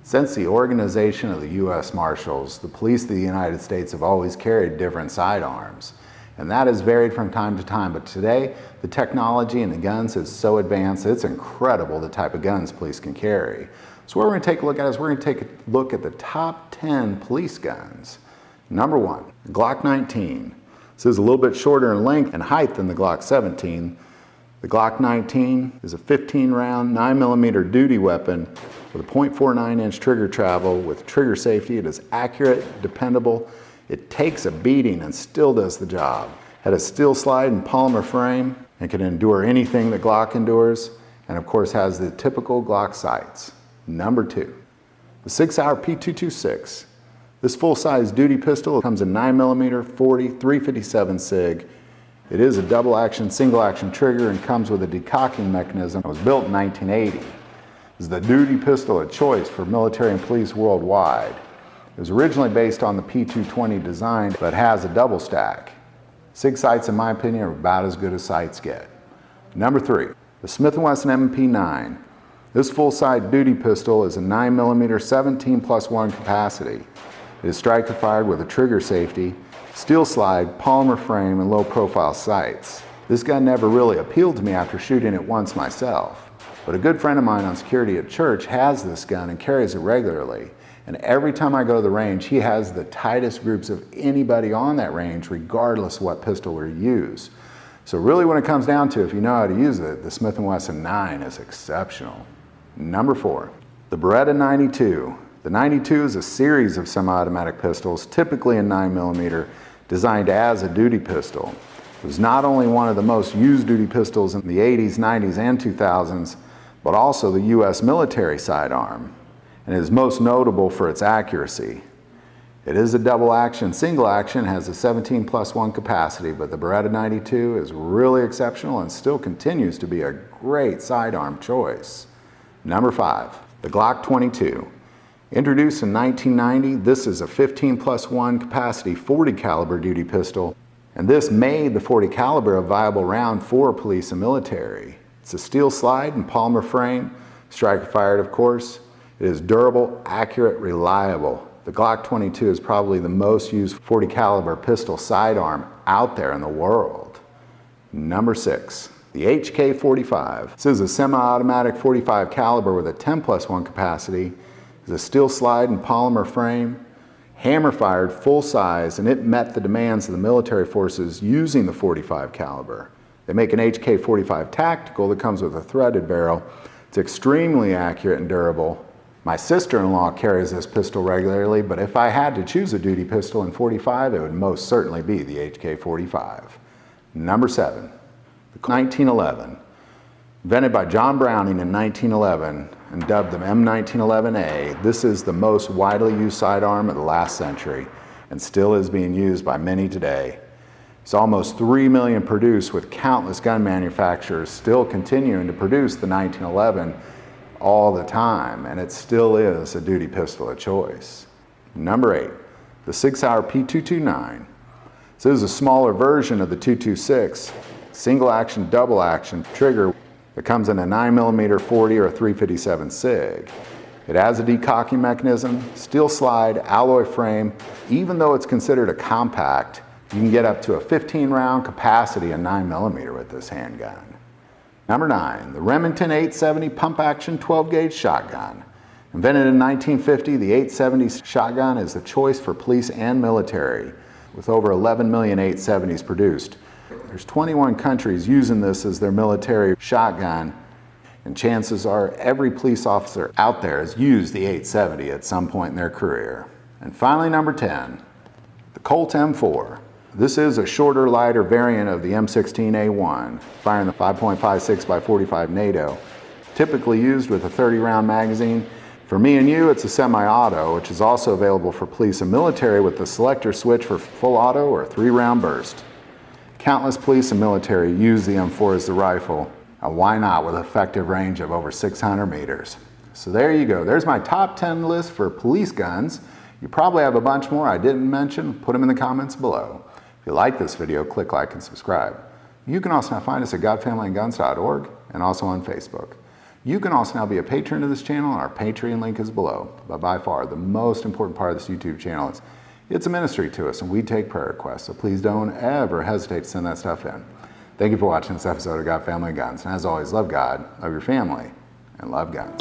Since the organization of the U.S. Marshals, the police of the United States have always carried different sidearms. And that has varied from time to time, but today the technology in the guns is so advanced it's incredible the type of guns police can carry. So what we're going to take a look at is we're going to take a look at the top 10 police guns. Number 1, Glock 19. This is a little bit shorter in length and height than the Glock 17. The Glock 19 is a 15-round 9mm duty weapon with a .49-inch trigger travel with trigger safety. It is accurate, dependable. It takes a beating and still does the job. Had a steel slide and polymer frame and can endure anything that Glock endures, and of course has the typical Glock sights. Number 2, the 6-hour P226. This full-size duty pistol comes in 9mm, 40, 357 SIG. It is a double-action, single-action trigger and comes with a decocking mechanism. It was built in 1980. Is the duty pistol of choice for military and police worldwide. It was originally based on the P220 design, but has a double stack. SIG sights, in my opinion, are about as good as sights get. Number 3, the Smith & Wesson MP9. This full-size duty pistol is a 9mm 17+1 capacity. It is striker-fired with a trigger safety, steel slide, polymer frame, and low-profile sights. This gun never really appealed to me after shooting it once myself. But a good friend of mine on security at church has this gun and carries it regularly. And every time I go to the range, he has the tightest groups of anybody on that range, regardless of what pistol we use. So really when it comes down to, if you know how to use it, the Smith & Wesson 9 is exceptional. Number 4, the Beretta 92. The 92 is a series of semi-automatic pistols, typically in 9mm, designed as a duty pistol. It was not only one of the most used duty pistols in the 80s, 90s, and 2000s, but also the U.S. military sidearm, and is most notable for its accuracy. It is a double action, single action, has a 17+1 capacity, but the Beretta 92 is really exceptional and still continues to be a great sidearm choice. Number 5, the Glock 22. Introduced in 1990, this is a 15+1 capacity 40 caliber duty pistol, and this made the 40 caliber a viable round for police and military. It's a steel slide and polymer frame, striker fired of course. It is durable, accurate, reliable. The Glock 22 is probably the most used 40 caliber pistol sidearm out there in the world. Number 6, the HK45. This is a semi-automatic 45 caliber with a 10+1 capacity. It's a steel slide and polymer frame, hammer fired, full size, and it met the demands of the military forces using the 45 caliber. They make an HK45 tactical that comes with a threaded barrel. It's extremely accurate and durable. My sister-in-law carries this pistol regularly, but if I had to choose a duty pistol in 45, it would most certainly be the HK45. Number 7, the 1911. Invented by John Browning in 1911 and dubbed the M1911A, this is the most widely used sidearm of the last century and still is being used by many today. It's almost 3 million produced, with countless gun manufacturers still continuing to produce the 1911 all the time, and it still is a duty pistol of choice. Number 8, the 6-hour P229. This is a smaller version of the 226, single action, double action trigger that comes in a 9mm 40 or a 357 SIG. It has a decocking mechanism, steel slide, alloy frame. Even though it's considered a compact, you can get up to a 15-round capacity in 9mm with this handgun. Number 9, the Remington 870 pump-action 12-gauge shotgun. Invented in 1950, the 870 shotgun is the choice for police and military, with over 11 million 870s produced. There's 21 countries using this as their military shotgun, and chances are every police officer out there has used the 870 at some point in their career. And finally, number 10, the Colt M4. This is a shorter, lighter variant of the M16A1, firing the 5.56 by 45 NATO, typically used with a 30-round magazine. For me and you, it's a semi-auto, which is also available for police and military with the selector switch for full auto or 3-round burst. Countless police and military use the M4 as the rifle, And why not with an effective range of over 600 meters? So there you go. There's my top 10 list for police guns. You probably have a bunch more I didn't mention. Put them in the comments below. If you like this video, click like and subscribe. You can also now find us at godfamilyandguns.org and also on Facebook. You can also now be a patron of this channel, and our Patreon link is below. But by far, the most important part of this YouTube channel is it's a ministry to us, and we take prayer requests, so please don't ever hesitate to send that stuff in. Thank you for watching this episode of God, Family, and Guns. And as always, love God, love your family, and love guns.